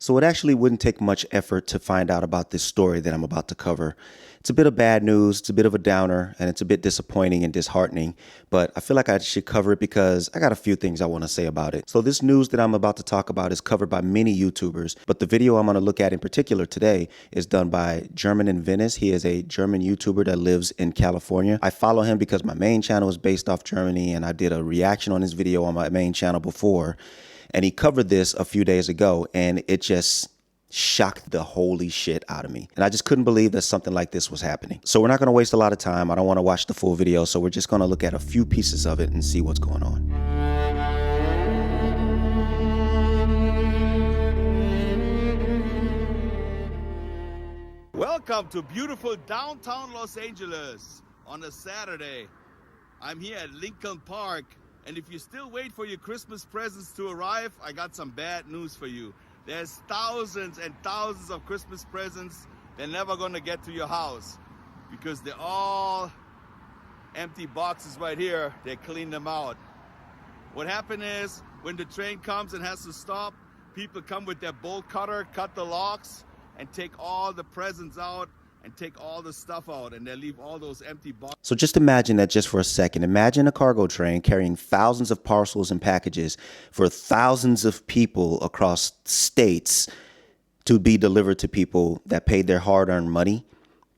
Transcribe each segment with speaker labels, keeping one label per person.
Speaker 1: So it actually wouldn't take much effort to find out about this story that I'm about to cover. It's a bit of bad news, it's a bit of a downer, and it's a bit disappointing and disheartening, but I feel like I should cover it because I got a few things I want to say about it. So this news that I'm about to talk about is covered by many YouTubers, but the video I'm going to look at in particular today is done by German in Venice. He is a German YouTuber that lives in California. I follow him because my main channel is based off Germany, and I did a reaction on his video on my main channel before, and he covered this a few days ago, and it just shocked the holy shit out of me. And I just couldn't believe that something like this was happening. So we're not going to waste a lot of time. I don't want to watch the full video. So we're just going to look at a few pieces of it and see what's going on.
Speaker 2: Welcome to beautiful downtown Los Angeles on a Saturday. I'm here at Lincoln Park. And if you still wait for your Christmas presents to arrive, I got some bad news for you. There's thousands and thousands of Christmas presents. They're never gonna get to your house because they're all empty boxes right here. They clean them out. What happened is when the train comes and has to stop, people come with their bolt cutter, cut the locks, and take all the presents out and take all the stuff out, and they leave all those empty boxes.
Speaker 1: So just imagine that just for a second. Imagine a cargo train carrying thousands of parcels and packages for thousands of people across states to be delivered to people that paid their hard-earned money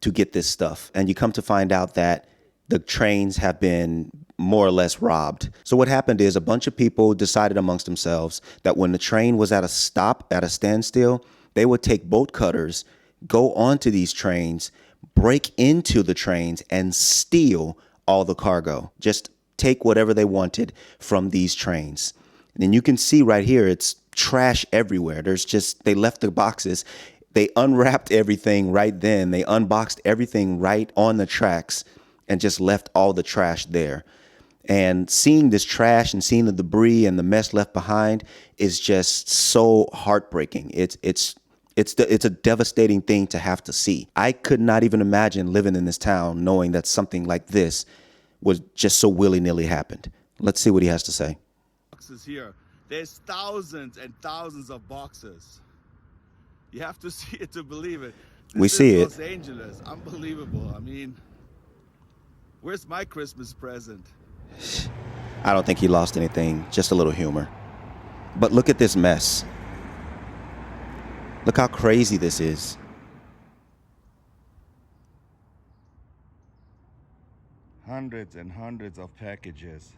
Speaker 1: to get this stuff. And you come to find out that the trains have been more or less robbed. So what happened is a bunch of people decided amongst themselves that when the train was at a stop, at a standstill, they would take bolt cutters, go onto these trains, break into the trains, and steal all the cargo. Just take whatever they wanted from these trains. And you can see right here, it's trash everywhere. They left the boxes. They unwrapped everything right then. They unboxed everything right on the tracks and just left all the trash there. And seeing this trash and seeing the debris and the mess left behind is just so heartbreaking. It's a devastating thing to have to see. I could not even imagine living in this town knowing that something like this was just so willy-nilly happened. Let's see what he has to say.
Speaker 2: Boxes here. There's thousands and thousands of boxes. You have to see it to believe it.
Speaker 1: We see it.
Speaker 2: Los Angeles, unbelievable. I mean, where's my Christmas present?
Speaker 1: I don't think he lost anything, just a little humor. But look at this mess. Look how crazy this is.
Speaker 2: Hundreds and hundreds of packages.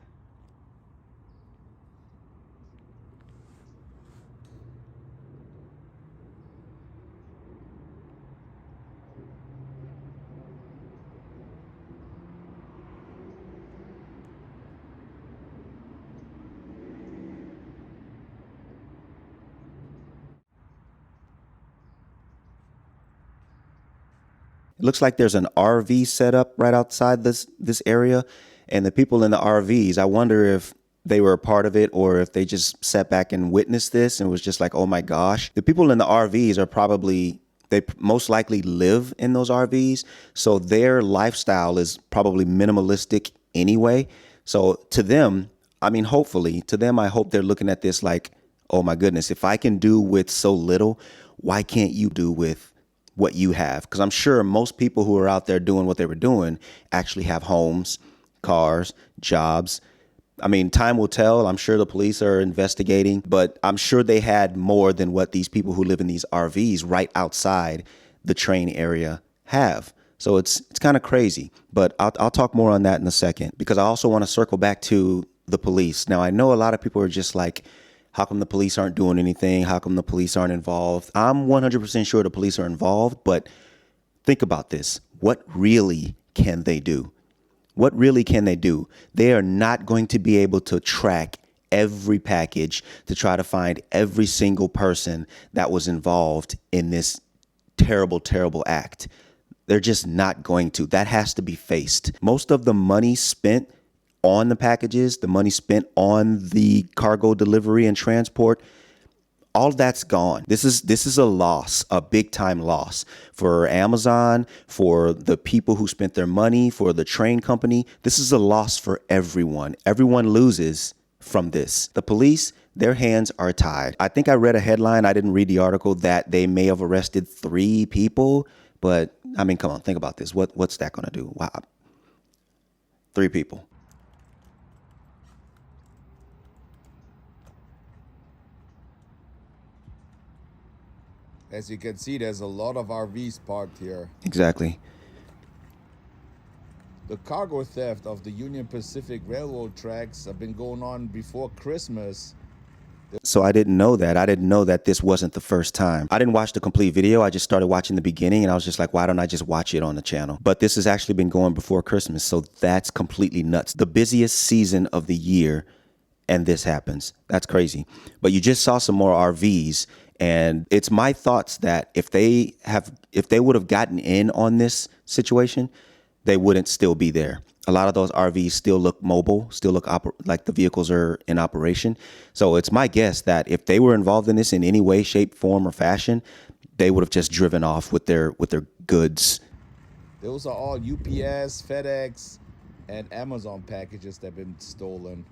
Speaker 1: It looks like there's an RV set up right outside this area. And the people in the RVs, I wonder if they were a part of it or if they just sat back and witnessed this and was just like, oh my gosh. The people in the RVs they most likely live in those RVs. So their lifestyle is probably minimalistic anyway. So to them, hopefully to them, I hope they're looking at this like, oh my goodness, if I can do with so little, why can't you do with what you have? Because I'm sure most people who are out there doing what they were doing actually have homes, cars, jobs. Time will tell. I'm sure the police are investigating, but I'm sure they had more than what these people who live in these RVs right outside the train area have. So it's kind of crazy, but I'll talk more on that in a second because I also want to circle back to the police. Now, I know a lot of people are just like, how come the police aren't doing anything? How come the police aren't involved? I'm 100% sure the police are involved, but think about this. What really can they do? What really can they do? They are not going to be able to track every package to try to find every single person that was involved in this terrible, terrible act. They're just not going to. That has to be faced. Most of the money spent on the packages, the money spent on the cargo delivery and transport, all that's gone. This is a loss, a big time loss for Amazon, for the people who spent their money, for the train company. This is a loss for everyone. Everyone loses from this. The police, Their hands are tied. I think I read a headline, I didn't read the article, that they may have arrested 3 people, but I mean, come on, think about this. What's that going to do? Wow. 3 people.
Speaker 3: As you can see, there's a lot of RVs parked here.
Speaker 1: Exactly.
Speaker 3: The cargo theft of the Union Pacific Railroad tracks have been going on before Christmas.
Speaker 1: So I didn't know that. I didn't know that this wasn't the first time. I didn't watch the complete video. I just started watching the beginning and I was just like, why don't I just watch it on the channel? But this has actually been going before Christmas. So that's completely nuts. The busiest season of the year and this happens. That's crazy. But you just saw some more RVs. And it's my thoughts that if they would have gotten in on this situation, they wouldn't still be there. A lot of those RVs still look mobile, still look like the vehicles are in operation. So it's my guess that if they were involved in this in any way, shape, form, or fashion, they would have just driven off with their goods.
Speaker 3: Those are all UPS, FedEx, and Amazon packages that have been stolen.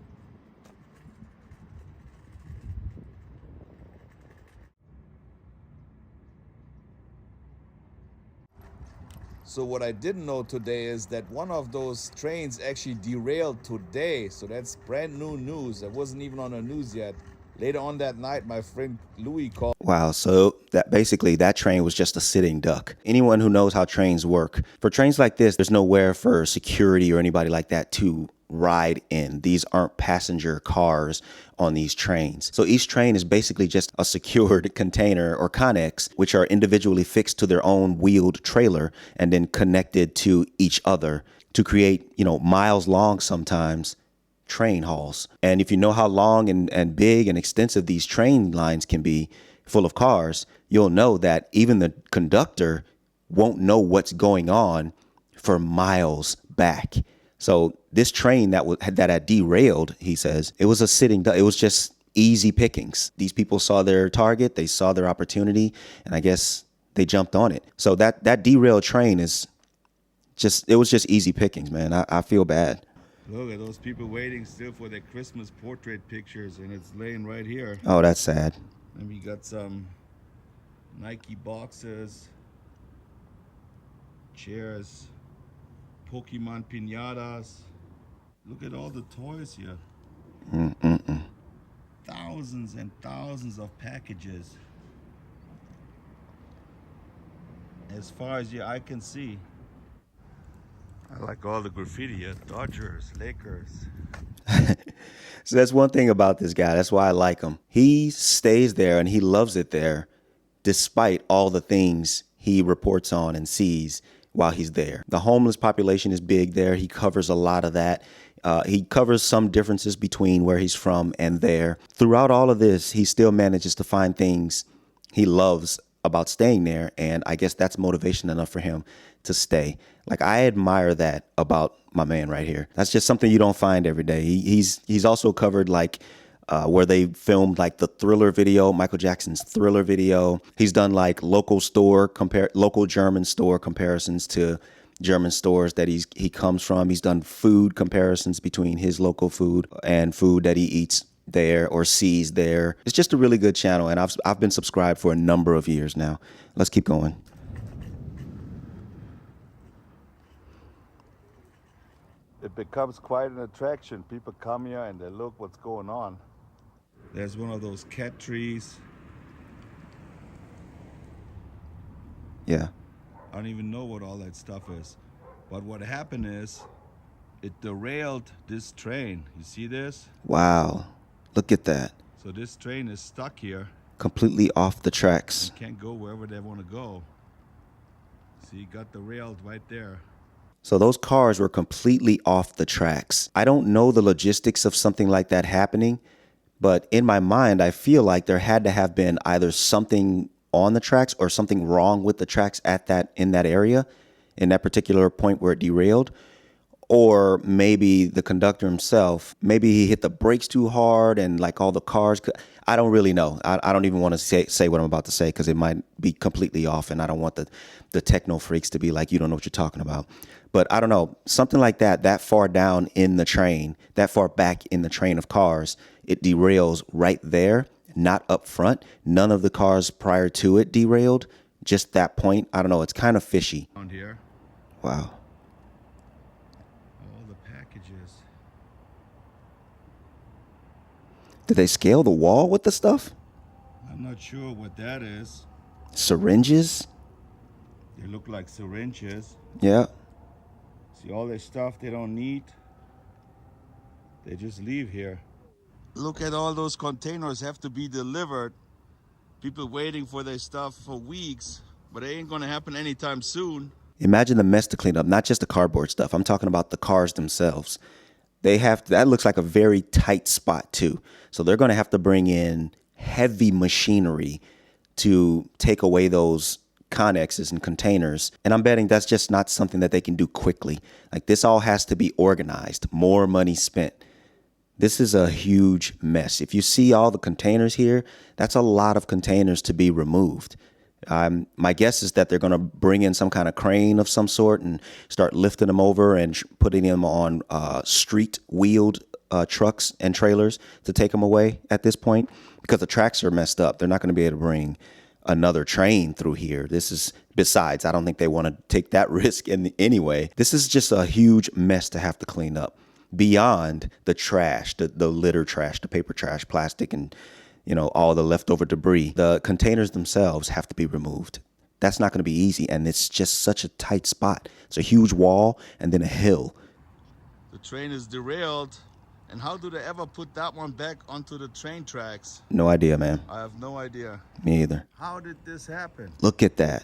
Speaker 3: So what I didn't know today is that one of those trains actually derailed today. So that's brand new news. That wasn't even on the news yet. Later on that night, my friend Louis called.
Speaker 1: Wow, so that train was just a sitting duck. Anyone who knows how trains work, for trains like this, there's nowhere for security or anybody like that to ride in. These aren't passenger cars on these trains. So each train is basically just a secured container or connex, which are individually fixed to their own wheeled trailer and then connected to each other to create, miles long sometimes train hauls. And if you know how long and big and extensive these train lines can be full of cars, you'll know that even the conductor won't know what's going on for miles back. So this train that had derailed, he says, it was a sitting duck. It was just easy pickings. These people saw their target, they saw their opportunity, and I guess they jumped on it. So that derailed train it was just easy pickings, man. I feel bad.
Speaker 2: Look at those people waiting still for their Christmas portrait pictures, and it's laying right here.
Speaker 1: Oh, that's sad.
Speaker 2: And we got some Nike boxes, chairs, Pokemon piñatas. Look at all the toys here. Thousands and thousands of packages. As far as your eye can see. I like all the graffiti here. Dodgers, Lakers.
Speaker 1: So that's one thing about this guy. That's why I like him. He stays there and he loves it there despite all the things he reports on and sees while he's there. The homeless population is big there. He covers a lot of that. He covers some differences between where he's from and there. Throughout all of this, he still manages to find things he loves about staying there. And I guess that's motivation enough for him to stay. Like, I admire that about my man right here. That's just something you don't find every day. He's also covered like where they filmed like the Thriller video, Michael Jackson's Thriller video. He's done like local German store comparisons to German stores that he comes from. He's done food comparisons between his local food and food that he eats there or sees there. It's just a really good channel, and I've been subscribed for a number of years now. Let's keep going.
Speaker 2: It becomes quite an attraction. People come here and they look what's going on. There's one of those cat trees.
Speaker 1: Yeah.
Speaker 2: I don't even know what all that stuff is. But what happened is it derailed this train. You see this?
Speaker 1: Wow. Look at that.
Speaker 2: So this train is stuck here.
Speaker 1: Completely off the tracks.
Speaker 2: They can't go wherever they want to go. See, got derailed right there.
Speaker 1: So those cars were completely off the tracks. I don't know the logistics of something like that happening, but in my mind, I feel like there had to have been either something on the tracks or something wrong with the tracks in that area, in that particular point where it derailed. Or maybe the conductor himself, maybe he hit the brakes too hard and like all the cars. I don't really know. I don't even want to say what I'm about to say because it might be completely off, and I don't want the techno freaks to be like, you don't know what you're talking about. But I don't know, something like that far down in the train, that far back in the train of cars it derails right there, not up front. None of the cars prior to it derailed. Just that point. I don't know. It's kind of fishy.
Speaker 2: Around here.
Speaker 1: Wow.
Speaker 2: All the packages.
Speaker 1: Did they scale the wall with the stuff?
Speaker 2: I'm not sure what that is.
Speaker 1: Syringes?
Speaker 2: They look like syringes.
Speaker 1: Yeah.
Speaker 2: See all this stuff they don't need. They just leave here. Look at all those containers have to be delivered. People waiting for their stuff for weeks, but it ain't gonna happen anytime soon.
Speaker 1: Imagine the mess to clean up, not just the cardboard stuff. I'm talking about the cars themselves. That looks like a very tight spot too. So they're going to have to bring in heavy machinery to take away those connexes and containers. And I'm betting that's just not something that they can do quickly. Like this all has to be organized, more money spent. This is a huge mess. If you see all the containers here, that's a lot of containers to be removed. My guess is that they're going to bring in some kind of crane of some sort and start lifting them over and putting them on street wheeled trucks and trailers to take them away at this point, because the tracks are messed up. They're not going to be able to bring another train through here. Besides, I don't think they want to take that risk anyway. This is just a huge mess to have to clean up beyond the trash, the litter trash, the paper trash, plastic, and all the leftover debris. The containers themselves have to be removed. That's not going to be easy, and it's just such a tight spot. It's a huge wall and then a hill.
Speaker 2: The train is derailed, and how do they ever put that one back onto the train tracks?
Speaker 1: No idea, man.
Speaker 2: I have no idea.
Speaker 1: Me either.
Speaker 2: How did this happen?
Speaker 1: Look at that.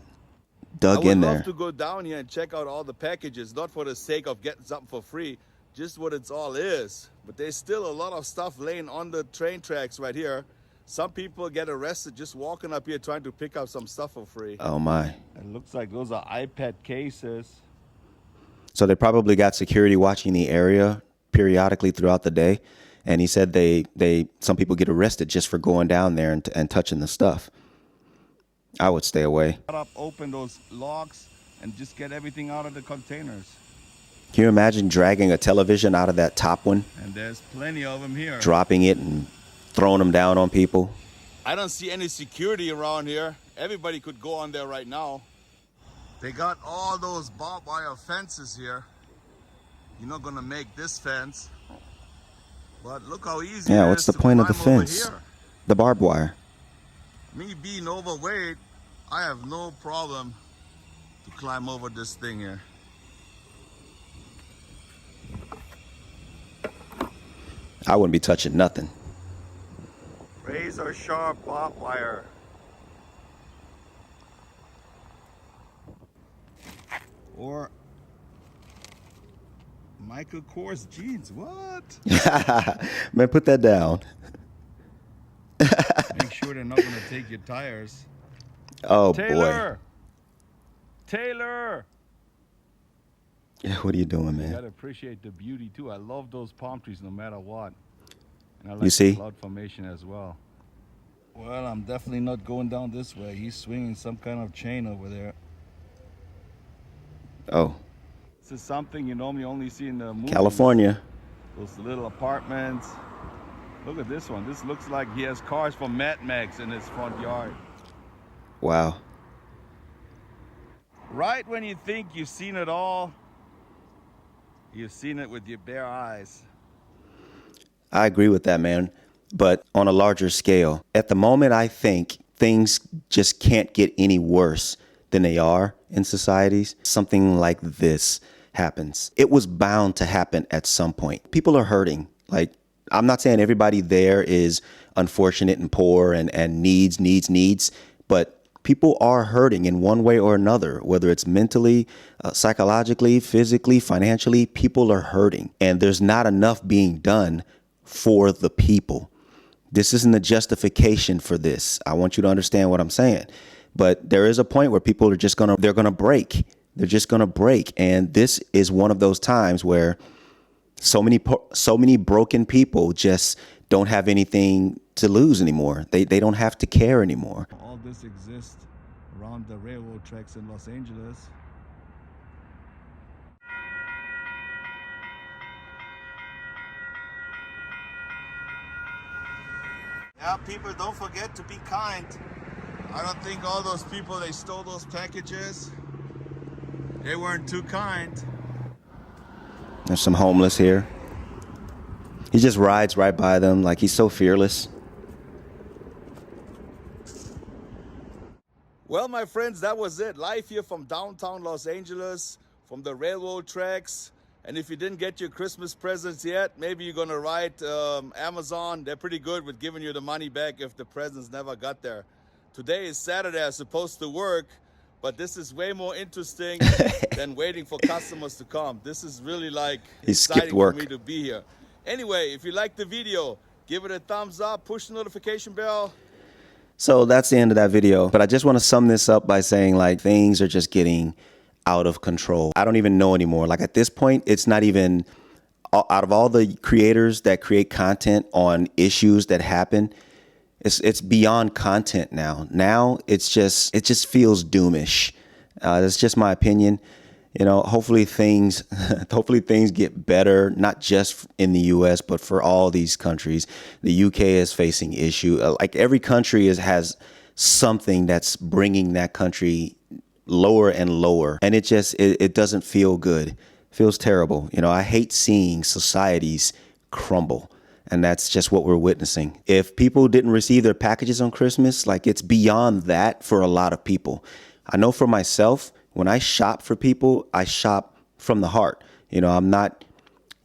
Speaker 1: Dug in there.
Speaker 2: I would love to go down here and check out all the packages, not for the sake of getting something for free, just what it's all is. But there's still a lot of stuff laying on the train tracks right here. Some people get arrested just walking up here trying to pick up some stuff for free.
Speaker 1: Oh my.
Speaker 2: It looks like those are iPad cases.
Speaker 1: So they probably got security watching the area periodically throughout the day. And he said some people get arrested just for going down there and touching the stuff. I would stay away.
Speaker 2: Open those locks and just get everything out of the containers.
Speaker 1: Can you imagine dragging a television out of that top one?
Speaker 2: And there's plenty of them here.
Speaker 1: Dropping it and throwing them down on people.
Speaker 2: I don't see any security around here. Everybody could go on there right now. They got all those barbed wire fences here. You're not gonna make this fence. But look how easy it is.
Speaker 1: Yeah, what's the point of the fence? The barbed wire.
Speaker 2: Me being overweight, I have no problem to climb over this thing here.
Speaker 1: I wouldn't be touching nothing.
Speaker 2: Razor sharp barbed wire. Or Michael Kors jeans. What?
Speaker 1: Man, put that down.
Speaker 2: Make sure they're not going to take your tires.
Speaker 1: Oh,
Speaker 2: Taylor!
Speaker 1: boy.
Speaker 2: Taylor!
Speaker 1: Yeah, what are you doing,
Speaker 2: You
Speaker 1: man?
Speaker 2: gotta appreciate the beauty too. I love those palm trees no matter what. And I like
Speaker 1: You see?
Speaker 2: the cloud formation as well. Well, I'm definitely not going down this way. He's swinging some kind of chain over there.
Speaker 1: Oh,
Speaker 2: This is something you normally only see in the movies.
Speaker 1: California.
Speaker 2: Those little apartments. Look at this one. This looks like he has cars from Mad Max in his front yard.
Speaker 1: Wow.
Speaker 2: Right when you think you've seen it all, you've seen it with your bare eyes.
Speaker 1: I agree with that, man. But on a larger scale, at the moment, I think things just can't get any worse than they are in societies. Something like this happens. It was bound to happen at some point. People are hurting. Like, I'm not saying everybody there is unfortunate and poor and needs, but people are hurting in one way or another, whether it's mentally, psychologically, physically, financially. People are hurting, and there's not enough being done for the people. This isn't a justification for this. I want you to understand what I'm saying. But there is a point where people are just they're gonna break. They're just gonna break. And this is one of those times where so many broken people just don't have anything to lose anymore. They don't have to care anymore.
Speaker 2: All this exists around the railroad tracks in Los Angeles. Yeah, people, don't forget to be kind. I don't think all those people, they stole those packages, they weren't too kind.
Speaker 1: There's some homeless here. He just rides right by them like he's so fearless.
Speaker 2: Well, my friends, that was it. Live here from downtown Los Angeles, from the railroad tracks. And if you didn't get your Christmas presents yet, maybe you're gonna write Amazon. They're pretty good with giving you the money back if the presents never got there. Today is Saturday, I'm supposed to work, but this is way more interesting than waiting for customers to come. This is really like
Speaker 1: He skipped
Speaker 2: exciting
Speaker 1: work.
Speaker 2: for me to be here. Anyway, if you liked the video, give it a thumbs up, push the notification bell.
Speaker 1: So that's the end of that video. But I just want to sum this up by saying, like, things are just getting out of control. I don't even know anymore. Like, at this point, it's not even, out of all the creators that create content on issues that happen, it's beyond content now. Now it just feels doomish. That's just my opinion. You know, hopefully things get better, not just in the U.S., but for all these countries. The U.K. is facing issue. Like every country has something that's bringing that country lower and lower. And it doesn't feel good. It feels terrible. You know, I hate seeing societies crumble. And that's just what we're witnessing. If people didn't receive their packages on Christmas, like it's beyond that for a lot of people. I know for myself, when I shop for people, I shop from the heart. You know, I'm not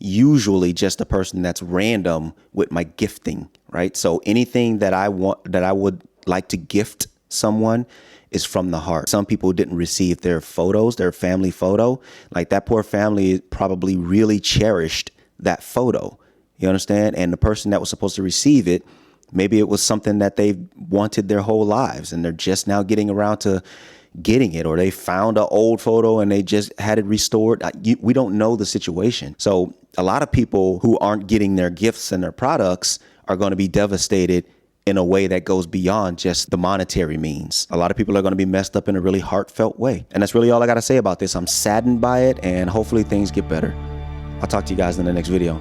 Speaker 1: usually just a person that's random with my gifting, right? So anything that I would like to gift someone is from the heart. Some people didn't receive their photos, their family photo. Like that poor family probably really cherished that photo. You understand? And the person that was supposed to receive it, maybe it was something that they wanted their whole lives and they're just now getting around to getting it, or they found an old photo and they just had it restored. We don't know the situation. So a lot of people who aren't getting their gifts and their products are going to be devastated in a way that goes beyond just the monetary means. A lot of people are going to be messed up in a really heartfelt way. And that's really all I got to say about this. I'm saddened by it, and hopefully things get better. I'll talk to you guys in the next video.